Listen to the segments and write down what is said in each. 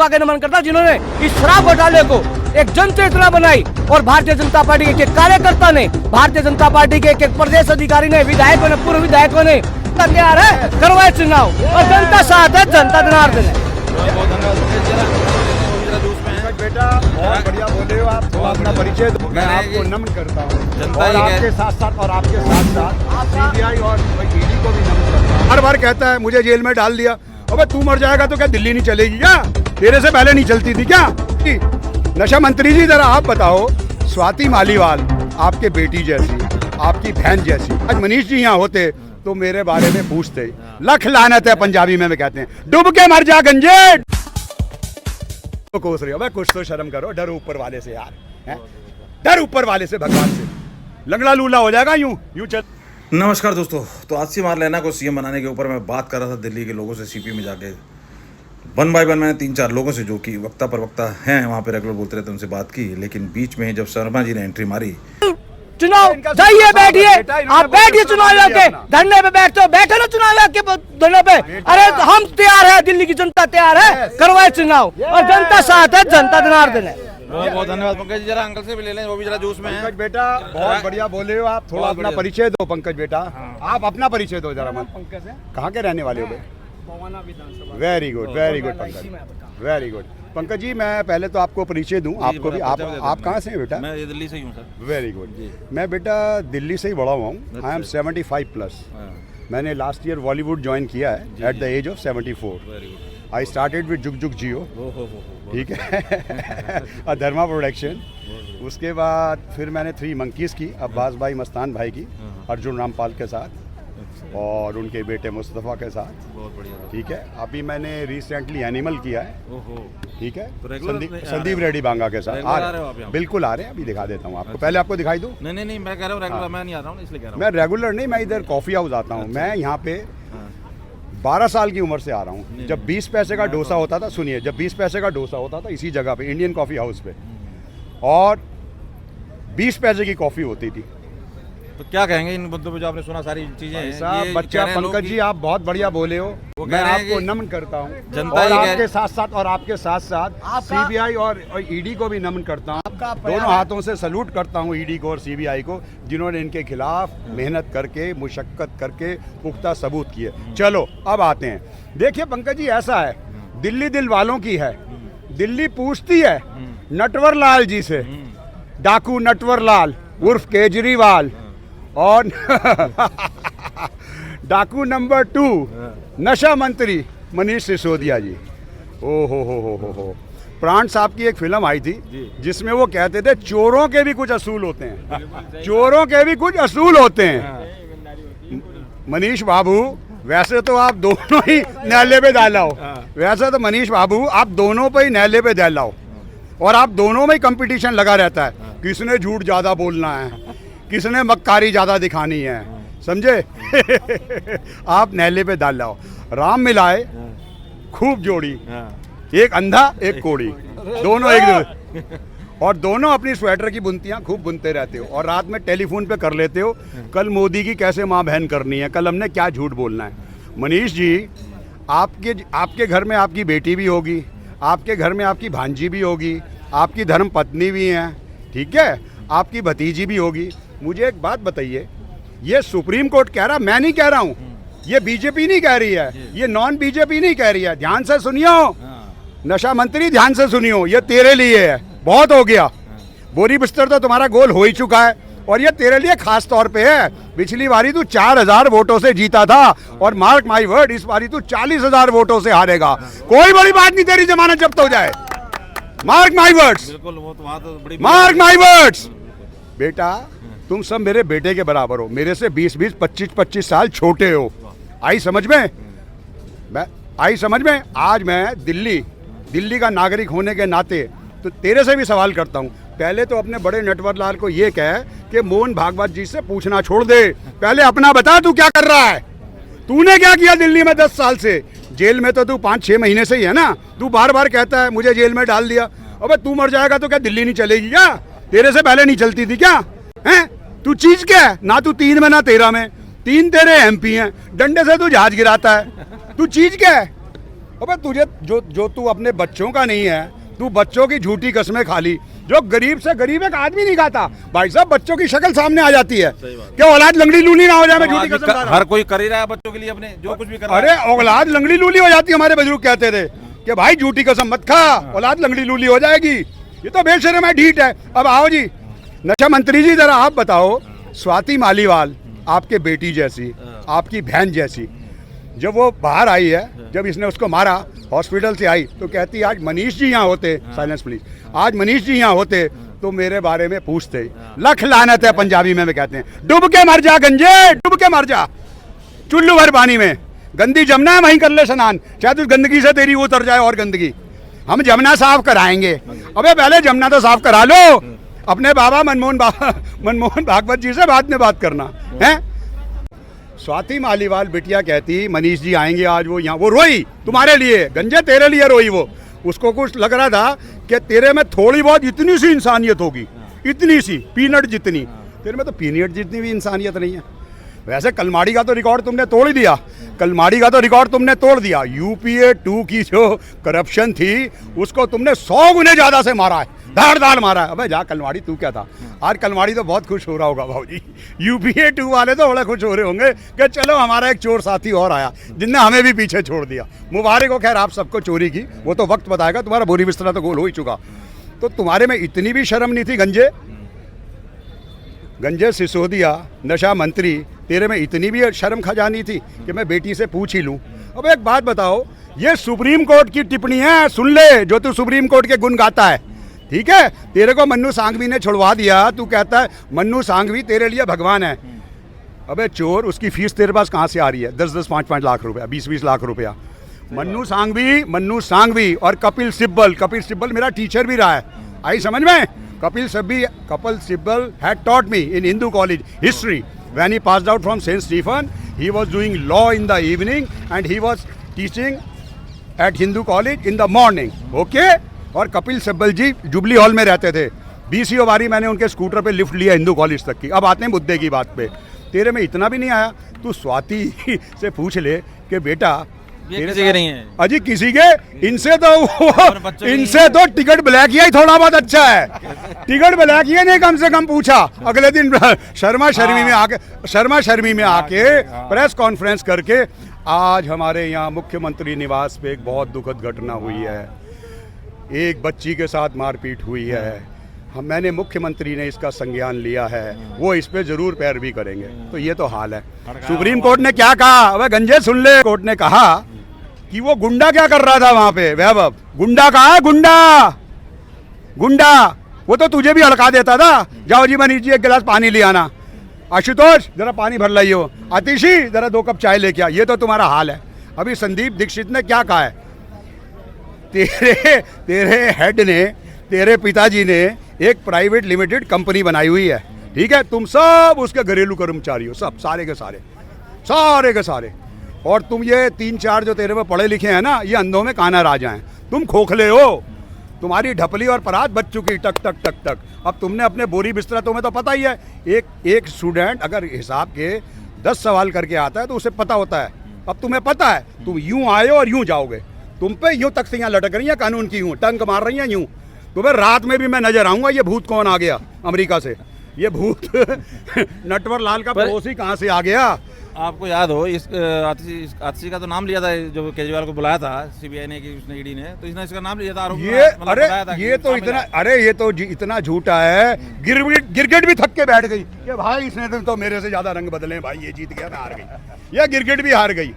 का नमन करता जिन्होंने इस शराब घोटाले को एक जन चेतना बनाई और भारतीय जनता पार्टी के एक कार्यकर्ता ने, भारतीय जनता पार्टी के एक प्रदेश अधिकारी ने, विधायकों ने, पूर्व विधायकों ने तैयार है करवाए चुनाव और जनता साथ है, जनता जनार्दन है। बेटा बहुत बढ़िया बोले हो आप, थोड़ा अपना परिचय दो। मैं आपको नमन करता हूँ और आपके साथ साथ सीबीआई और ईडी को भी नमन करता हूँ। हर बार कहता है मुझे जेल में डाल दिया, अबे तू मर जाएगा तो क्या दिल्ली नहीं चलेगी क्या? तेरे से पहले नहीं चलती थी क्या? नशा मंत्री जी जरा आप बताओ, स्वाति मालीवाल आपके बेटी जैसी, आपकी बहन जैसी, आज मनीष जी यहाँ होते तो मेरे बारे में पूछते। लख लानत है पंजाबी में कहते हैं, डूब के मर जा गंजे। तो कोस रही हो, भाई कुछ तो शर्म करो, डर ऊपर वाले से यार, डर ऊपर वाले से, भगवान से। लंगड़ा लूला हो जाएगा यूं चल। नमस्कार दोस्तों, तो आसिफ मारलेना को सीएम बनाने के ऊपर मैं बात कर रहा था दिल्ली के लोगों से। सीपी में जाके वन बाय वन मैंने 3-4 लोगों से जो कि वक्ता प्रवक्ता हैं वहाँ पे रेगुलर बोलते रहते उनसे बात की, लेकिन बीच में जब शर्मा जी ने एंट्री मारी, चुनाव जाइए बैठिए, आप बैठिए चुनाव लड़के, धरने पे बैठते हो, बैठे ना चुनाव लड़के धरने पे। अरे हम तैयार है, दिल्ली की जनता तैयार है, करवाए चुनाव और जनता साथ है, जनता जनार्दन है। बहुत बहुत धन्यवाद पंकज जी, जरा अंकल से भी ले लें, वो भी जरा जूस में है। पंकज बेटा बहुत बढ़िया बोले हो आप, थोड़ा अपना परिचय दो। पंकज बेटा आप अपना परिचय दो जरा। पंकज है, कहाँ के रहने वाले हो? Very good Pankaj, very good. Pankaj ji मैं पहले तो आपको परिचय दूं, आपको भी। आप कहाँ से हैं बेटा? मैं दिल्ली से ही हूँ सर। Very good. मैं बेटा दिल्ली से ही बड़ा हुआ हूँ। I am 75+। मैंने लास्ट ईयर बॉलीवुड ज्वाइन किया है at the age of 74। I started with Jugjugg जियो, ठीक है, धर्मा प्रोडक्शन। उसके बाद फिर मैंने 3 मंकीज़ की, अब्बास भाई मस्तान भाई की, अर्जुन रामपाल के साथ और उनके बेटे मुस्तफ़ा के साथ। बहुत बढ़िया, ठीक है। अभी मैंने रिसेंटली एनिमल किया है, ठीक है, तो संदीप रेड्डी बांगा के साथ। बिल्कुल आ रहे हैं, अभी दिखा देता हूँ आपको। पहले आपको दिखाई दूँ? नहीं मैं कह रहा हूँ रेगुलर मैं नहीं आ रहा हूँ, इसलिए कह रहा हूँ। मैं रेगुलर नहीं, मैं इधर कॉफ़ी हाउस आता हूँ। मैं यहाँ पे 12 साल की उम्र से आ रहा हूँ। जब 20 पैसे का डोसा होता था, सुनिए, जब 20 पैसे का डोसा होता था इसी जगह पे, इंडियन कॉफ़ी हाउस पे, और 20 पैसे की कॉफ़ी होती थी। तो क्या कहेंगे इन मुद्दों पे जो आपने सुना, सारी चीजें? साहब बच्चा पंकज जी आप बहुत बढ़िया बोले हो, मैं आपको नमन करता हूँ। जनता और आपके साथ साथ सीबीआई और ईडी को भी नमन करता हूँ। दोनों हाथों से सलूट करता हूँ ईडी को और सीबीआई को, जिन्होंने इनके खिलाफ मेहनत करके, मुशक्कत करके पुख्ता सबूत किए। चलो अब आते हैं। देखिए पंकज जी ऐसा है, दिल्ली दिल वालों की है। दिल्ली पूछती है नटवर लाल जी से, डाकू नटवर लाल उर्फ केजरीवाल, और डाकू नंबर 2 नशा मंत्री मनीष सिसोदिया जी। ओ हो। प्राण साहब की एक फिल्म आई थी जिसमें वो कहते थे चोरों के भी कुछ असूल होते हैं, चोरों के भी कुछ असूल होते हैं। मनीष बाबू वैसे तो आप दोनों ही न्यायालय पे डालाओ, वैसे तो मनीष बाबू आप दोनों पे ही न्यायालय पे डालाओ, और आप दोनों में ही कंपटीशन लगा रहता है, किसने झूठ ज़्यादा बोलना है, किसने मक्कारी ज़्यादा दिखानी है, समझे? आप न्यायालय पे डाल लाओ। राम मिलाए खूब जोड़ी, एक अंधा एक कोड़ी, दोनों एक दूसरे, और दोनों अपनी स्वेटर की बुनतियाँ खूब बुनते रहते हो, और रात में टेलीफोन पे कर लेते हो, कल मोदी की कैसे माँ बहन करनी है, कल हमने क्या झूठ बोलना है। मनीष जी आपके घर में आपकी बेटी भी होगी, आपके घर में आपकी भांजी भी होगी, आपकी धर्म पत्नी भी हैं, ठीक है, आपकी भतीजी भी होगी। मुझे एक बात बताइए, ये सुप्रीम कोर्ट कह रहा, मैं नहीं कह रहा हूँ, ये बीजेपी नहीं कह रही है, ये नॉन बीजेपी नहीं कह रही है, ध्यान से सुनियो नशा मंत्री, ध्यान से सुनियो, ये तेरे लिए है, बहुत हो गया, बोरी बिस्तर तो तुम्हारा गोल हो ही चुका है, और ये तेरे लिए खास तौर पे है। पिछली बारी तू 4000 वोटों से जीता था, और मार्क माई वर्ड इस बारी तू 40,000 वोटों से हारेगा। कोई बड़ी बात नहीं, तेरी जमानत जब्त हो जाए, mark my words, mark my words. बेटा तुम सब मेरे बेटे के बराबर हो, मेरे से 20-20, 25-25 साल छोटे हो। आई समझ में? आज मैं दिल्ली का नागरिक होने के नाते तो तेरे से भी सवाल करता हूँ। पहले तो अपने बड़े नटवर लाल को ये कह कि मोहन भागवत जी से पूछना छोड़ दे, पहले अपना बता तू क्या कर रहा है, तूने क्या किया दिल्ली में 10 साल से? जेल में तो तू 5-6 महीने से ही है ना। तू बार बार कहता है मुझे जेल में डाल दिया, अबे तू मर जाएगा तो क्या दिल्ली नहीं चलेगी क्या? तेरे से पहले नहीं चलती थी क्या? हैं? तू चीज क्या है? ना तू 3 में ना 13 में, 3 तेरे MP हैं, डंडे से तू जहाज गिराता है, तू चीज क्या है? अबे तुझे जो तू अपने बच्चों का नहीं है, तू बच्चों की झूठी कसमें खा ली। जो गरीब से गरीब एक आदमी नहीं खाता भाई साहब, बच्चों की शक्ल सामने आ जाती है। क्या औलाद लंगड़ी लूली ना हो जाए? मैं झूठी कसम खा रहा हूं। हर कोई कर ही रहा है बच्चों के लिए अपने, जो कुछ भी कर रहा है। अरे औलाद लंगड़ी लूली हो जाती है, हमारे बुजुर्ग कहते थे कि भाई झूठी कसम मत खा, औलाद लंगड़ी लूली हो जाएगी। ये तो बेशर्म है, ढीठ है। अब आओ जी नशा मंत्री जी, जरा आप बताओ, स्वाति मालीवाल आपके बेटी जैसी, आपकी बहन जैसी, जब वो बाहर आई है, जब इसने उसको मारा, हॉस्पिटल से आई तो कहती आज मनीष जी यहाँ होते, साइलेंस प्लीज, आज मनीष जी यहाँ होते तो मेरे बारे में पूछते। लख लानत है पंजाबी में कहते हैं, डूब के मर जा गंजे, डूब के मर जा चुल्लू भर पानी में। गंदी जमुना है, वहीं कर ले स्नान, शायद उस गंदगी से तेरी उतर जाए और गंदगी। हम जमुना साफ कराएंगे। अबे पहले जमुना तो साफ करा लो, अपने बाबा मनमोहन भागवत जी से बाद में बात करना है। स्वाति मालीवाल बिटिया कहती मनीष जी आएंगे आज, वो यहाँ, वो रोई तुम्हारे लिए गंजे, तेरे लिए रोई वो। उसको कुछ लग रहा था कि तेरे में थोड़ी बहुत इतनी सी इंसानियत होगी, इतनी सी पीनट जितनी, तेरे में तो पीनट जितनी भी इंसानियत नहीं है। वैसे कलमाड़ी का तो रिकॉर्ड तुमने तोड़ ही दिया, कलमाड़ी का तो रिकॉर्ड तुमने तोड़ दिया। यूपीए 2 की जो करप्शन थी उसको तुमने 100 गुने ज्यादा से मारा है, धारदार मारा है। अबे जा कलमाड़ी, तू क्या था? आज कलमाड़ी तो बहुत खुश हो रहा होगा भाऊजी, यूपीए 2 वाले तो बड़े खुश हो रहे होंगे कि चलो हमारा एक चोर साथी और आया जिनने हमें भी पीछे छोड़ दिया। मुबारक हो खैर आप सबको चोरी की, वो तो वक्त बताएगा, तुम्हारा बोरी बिस्तरा तो गोल हो ही चुका। तो तुम्हारे में इतनी भी शर्म नहीं थी गंजे सिसोदिया नशा मंत्री, तेरे में इतनी भी शर्म खजानी थी कि मैं बेटी से पूछ ही लूं। अब एक बात बताओ, ये सुप्रीम कोर्ट की टिप्पणी है, सुन ले, जो तू सुप्रीम कोर्ट के गुण गाता है, ठीक है? तेरे को मन्नू सांघवी ने छुड़वा दिया, तू कहता है मन्नू सांघवी तेरे लिए भगवान है। अबे चोर, उसकी फीस तेरे पास कहाँ से आ रही है? 10-10, 5-5 लाख रुपया, 20-20 लाख रुपया। मन्नू सांघवी और कपिल सिब्बल मेरा टीचर भी रहा है, आई समझ में? Kapil Sibbal had taught me in Hindu college history. When he passed out from St. Stephen, he was doing law in the evening and he was teaching at Hindu college in the morning. Okay? और कपिल सिब्बल जी jubilee hall में रहते थे। 20 बारी मैंने उनके scooter पे lift लिया Hindu college तक की। अब आते हैं मुद्दे की बात पे। तेरे में इतना भी नहीं आया, तू स्वाति से पूछ ले कि बेटा किसी के नहीं है अजी, किसी के, इनसे तो टिकट ब्लैक ही थोड़ा बहुत अच्छा है। टिकट ब्लैक ही नहीं कम से कम पूछा। अगले दिन शर्मा शर्मी में आके प्रेस कॉन्फ्रेंस करके, आज हमारे यहाँ मुख्यमंत्री निवास पे एक बहुत दुखद घटना हुई है, एक बच्ची के साथ मारपीट हुई है। मैंने मुख्यमंत्री ने इसका संज्ञान लिया है, वो इस पे जरूर पैरवी करेंगे। तो ये तो हाल है। सुप्रीम कोर्ट ने क्या कहा? अबे गंजे सुन ले, कोर्ट ने कहा कि वो गुंडा क्या कर रहा था वहां पे। वैभव, गुंडा कहा है? गुंडा वो तो तुझे भी हड़का देता था। जाओ जी मनीष जी एक गिलास पानी ले आना, आशुतोष जरा पानी भर लाइयो, आतिशी जरा 2 कप चाय लेके आ। ये तो तुम्हारा हाल है। अभी संदीप दीक्षित ने क्या कहा है? तेरे हेड ने, तेरे पिताजी ने एक प्राइवेट लिमिटेड कंपनी बनाई हुई है, ठीक है? तुम सब उसके घरेलू कर्मचारी हो, सब सारे के सारे। और तुम ये 3-4 जो तेरे में पढ़े लिखे हैं ना, ये अंधों में काना राजा हैं। तुम खोखले हो, तुम्हारी ढपली और परात बच चुकी टक टक टक टक। अब तुमने अपने बोरी बिस्तरा, तुम्हें तो पता ही है, एक स्टूडेंट अगर हिसाब के 10 सवाल करके आता है तो उसे पता होता है। अब तुम्हें पता है, तुम यूं आए हो और यूं जाओगे। तुम पे यूं तख्तियां लटक रही हैं कानून की, यूं टंक मार रही हैं यूं। तुम्हें रात में भी मैं नजर आऊंगा। ये भूत कौन आ गया अमेरिका से? ये भूत नटवर लाल का पड़ोसी कहाँ से आ गया? आपको याद हो इस आतिशी का तो नाम लिया था, जो केजरीवाल को बुलाया था सीबीआई ने, कि उसने ईडी ने, तो इसने इसका नाम लिया था आरोप। ये तो इतना झूठा है। गिरगिट भी थक के बैठ गई कि भाई इसने तो मेरे से ज्यादा रंग बदले, भाई ये जीत गया, मैं हार गई। ये गिरगिट भी हार गई।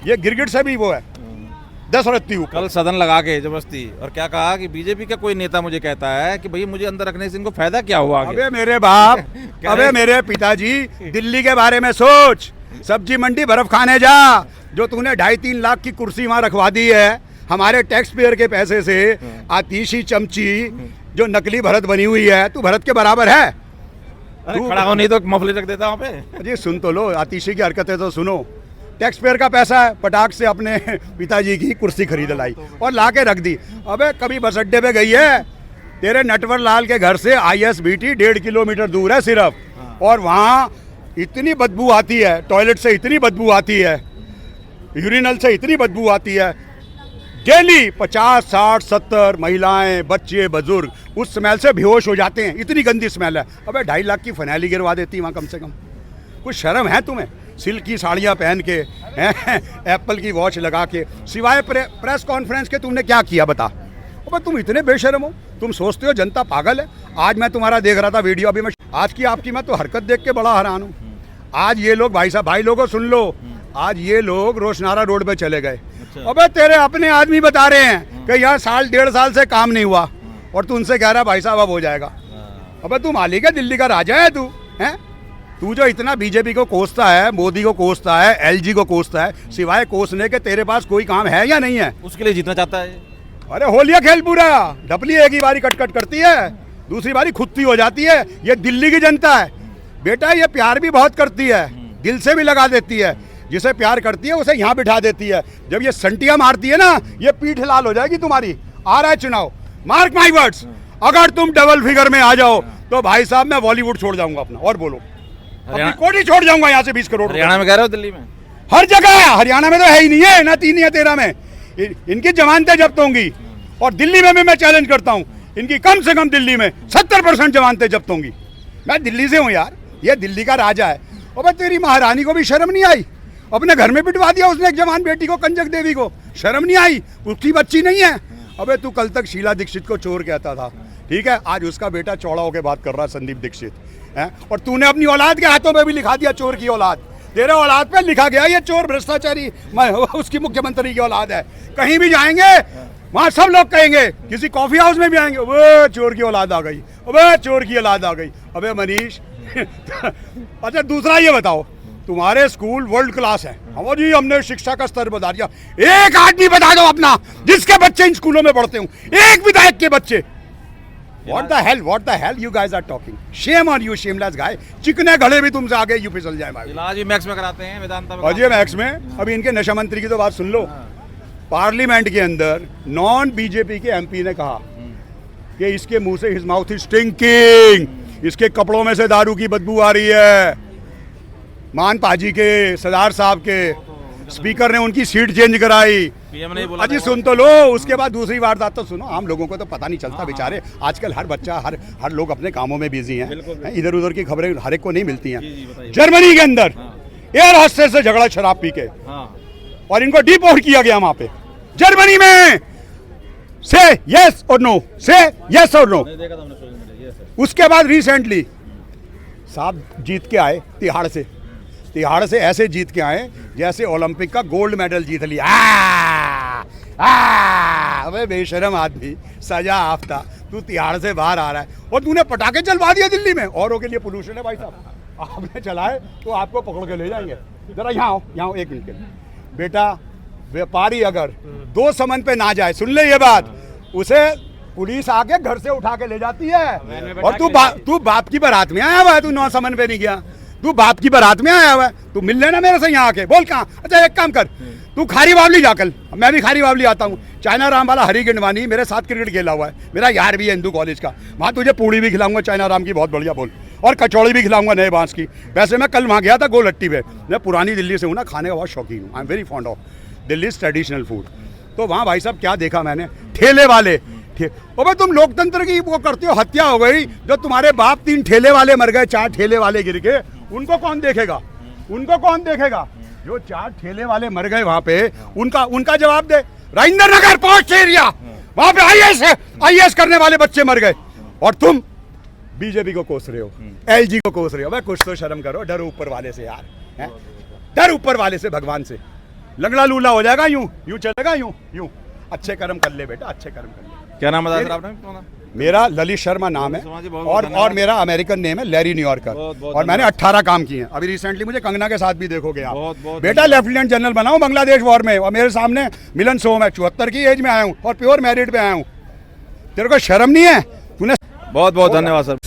ये गिरगिट से भी वो है 10 रत्ती ऊपर। कल सदन लगा के जबरदस्ती, और क्या कहा कि बीजेपी का कोई नेता मुझे कहता है कि भाई मुझे अंदर रखने से इनको फायदा क्या हुआ आगे? अबे मेरे बाप, अबे मेरे पिताजी, दिल्ली के बारे में सोच। सब्जी मंडी बर्फ खाने जा, जो तूने 2.5-3 लाख की कुर्सी वहां रखवा दी है हमारे टैक्स पेयर के पैसे से। आतिशी चमची जो नकली भरत बनी हुई है, तू भरत के बराबर है? खड़ा हो नहीं तो मफली रख देता वहाँ पे। जी सुन तो लो, आतिशी की हरकतें तो सुनो। टैक्स पेयर का पैसा है, पटाख से अपने पिताजी की कुर्सी खरीद लाई और ला के रख दी। अबे कभी बस अड्डे पे गई है? तेरे नटवर लाल के घर से ISBT 1.5 किलोमीटर दूर है सिर्फ, और वहाँ इतनी बदबू आती है, टॉयलेट से इतनी बदबू आती है यूरिनल से इतनी बदबू आती है डेली 50, 60, 70 महिलाएं, बच्चे, बुजुर्ग उस स्मेल से बेहोश हो जाते हैं, इतनी गंदी स्मेल है। अबे 2.5 लाख की फनैली गिरवा देती वहाँ कम से कम। कुछ शर्म है तुम्हें? सिल्क की साड़ियाँ पहन के एप्पल की वॉच लगा के, सिवाय प्रेस कॉन्फ्रेंस के तुमने क्या किया बता? अबे तुम इतने बेशर्म हो, तुम सोचते हो जनता पागल है। आज मैं तुम्हारा देख रहा था वीडियो, अभी मैं आज की आपकी मैं तो हरकत देख के बड़ा हैरान हूँ। आज ये लोग भाई साहब, भाई लोगों सुन लो, आज ये लोग रोशनारा रोड पे चले गए। अबे तेरे अपने आदमी बता रहे हैं कि यार 1.5 साल से काम नहीं हुआ और तू उनसे कह रहा भाई साहब अब हो जाएगा। अबे तू मालिक है, दिल्ली का राजा है तू, हैं? तू जो इतना बीजेपी को कोसता है, मोदी को कोसता है, एलजी को कोसता है, सिवाय कोसने के तेरे पास कोई काम है या नहीं है? उसके लिए जीतना चाहता है। अरे होलिया खेल पूरा, डपली एक ही बारी कट करती है, दूसरी बारी खुदती हो जाती है। ये दिल्ली की जनता है बेटा, ये प्यार भी बहुत करती है, दिल से भी लगा देती है। जिसे प्यार करती है उसे यहाँ बिठा देती है। जब ये संटिया मारती है ना, ये पीठ लाल हो जाएगी तुम्हारी। आ रहा है चुनाव, मार्क माई वर्ड्स, अगर तुम डबल फिगर में आ जाओ तो भाई साहब मैं बॉलीवुड छोड़ जाऊंगा अपना। और बोलो, अपनी कोठी छोड़ जाऊंगा यहाँ से 20 करोड़। हरियाणा में कह रहे हो, दिल्ली में? हर जगह। हरियाणा में तो है ही नहीं है ना, 3 या 13 में इनकी जमानतें जब्त होंगी। और दिल्ली में भी मैं चैलेंज करता हूँ, इनकी कम से कम दिल्ली में 70% जमानतें जब्त होंगी। मैं दिल्ली से हूँ यार, ये दिल्ली का राजा है। और तेरी महारानी को भी शर्म नहीं आई? अपने घर में पिटवा दिया उसने एक जवान बेटी को, कंजक देवी को। शर्म नहीं आई? उसकी बच्ची नहीं है? अबे तू कल तक शीला दीक्षित को चोर कहता था, ठीक है? आज उसका बेटा चौड़ा होकर बात कर रहा है, संदीप दीक्षित है। और तूने अपनी औलाद के हाथों में भी लिखा दिया चोर की औलाद। तेरे औलाद पे लिखा गया ये चोर भ्रष्टाचारी, उसकी मुख्यमंत्री की औलाद है। कहीं भी जाएंगे वहां सब लोग कहेंगे, किसी कॉफी हाउस में भी आएंगे, वो चोर की औलाद आ गई, अबे चोर की औलाद आ गई। अबे मनीष अच्छा दूसरा ये बताओ, तुम्हारे स्कूल वर्ल्ड क्लास है, हम जी हमने शिक्षा का स्तर बढ़ा दिया। एक आदमी बता दो अपना जिसके बच्चे इन स्कूलों में पढ़ते हों, एक विधायक के बच्चे। What the hell you guys are talking? Shame on you, shameless guy. चिकने घड़े भी तुमसे आगे यू फिसल जाए भाई। इलाज भी मैक्स में कराते हैं, वेदांता में। अजय मैक्स में। अभी इनके नशा मंत्री की तो बात सुन लो। पार्लियामेंट के अंदर नॉन बीजेपी के एमपी ने कहा कि इसके मुंह से हिज माउथ इज स्टिंकिंग, इसके कपड़ों में से दारू की बदबू आ रही है। मान पाजी के, सरदार साहब के स्पीकर ने उनकी सीट चेंज कराई। पीएम ने बोला अजी सुन तो लो, उसके बाद दूसरी वारदात तो सुनो। आम लोगों को तो पता नहीं चलता बेचारे, आजकल हर बच्चा हर लोग अपने कामों में बिजी हैं, इधर उधर की खबरें हर एक को नहीं मिलती हैं। जर्मनी के अंदर एयर होस्टेस से झगड़ा शराब पी के, और इनको डिपोर्ट किया गया वहां पे जर्मनी में। से यस और नो, से यस और नो। उसके बाद रिसेंटली साहब जीत के आए तिहाड़ से ऐसे जीत के आए जैसे ओलंपिक का गोल्ड मेडल जीत लिया। अबे बेशरम आदमी, सजा आफ्ता, तू तिहाड़ से बाहर आ रहा है और तूने पटाखे चलवा दिया दिल्ली में। औरों के लिए पोल्यूशन है भाई साहब, आपने चलाए तो आपको पकड़ के ले जाएंगे। जरा यहाँ आओ 1 मिनट के बेटा। व्यापारी अगर 2 समन पे ना जाए, सुन ले ये बात, उसे पुलिस आके घर से उठा के ले जाती है। और तू बाप की बारात में आया हुआ है, तू 9 समन पे नहीं गया, तू बाप की बारात में आया हुआ है। तू मिल लेना मेरे से यहाँ आके, बोल कहाँ। अच्छा एक काम कर, तू खारी बावली जा, कल मैं भी खारी बावली आता हूँ। चाइना राम वाला हरी गिंडवानी मेरे साथ क्रिकेट खेला हुआ है, मेरा यार भी है हिंदू कॉलेज का। वहाँ तुझे पूड़ी भी खिलाऊंगा चाइना राम की, बहुत बढ़िया बोल, और कचौड़ी भी खिलाऊंगा नए बांस की। वैसे मैं कल वहाँ गया था गोलहट्टी पे, मैं पुरानी दिल्ली से हूँ ना, खाने का बहुत शौकीन हूँ। I am very fond of Delhi traditional food. तो वहाँ भाई साहब क्या देखा मैंने, ठेले वाले। अबे तुम लोकतंत्र की वो करते हो, हत्या हो गई। जो तुम्हारे बाप 3 ठेले वाले मर गए, 4 ठेले वाले गिर के, उनको कौन देखेगा? उनको कौन देखेगा? जो 4 ठेले वाले मर गए वहां पे, उनका जवाब दे। राजेंद्र नगर पोस्ट एरिया, वहां पे आईएएस करने वाले बच्चे मर गए, और तुम बीजेपी को कोस रहे हो, एलजी को कोस रहे हो। भाई कुछ तो शर्म करो, डरो ऊपर वाले से यार, है? डर ऊपर वाले से, भगवान से। लंगड़ा लूला हो जाएगा, यूं चलेगा, यूं। अच्छे कर्म कर ले बेटा, अच्छे कर्म कर ले। क्या नाम बताया आपने? मेरा ललित शर्मा नाम है, और मेरा अमेरिकन नेम है लैरी न्यूयॉर्कर, और मैंने 18 काम किए हैं। अभी रिसेंटली मुझे कंगना के साथ भी देखोगे आप। बेटा लेफ्टिनेंट जनरल बना हूं बांग्लादेश वॉर में, और मेरे सामने मिलन सोम है, 74 की एज में आया हूं, और प्योर मैरिड पे आया हूं। तेरे को शर्म नहीं है? तूने बहुत धन्यवाद सर।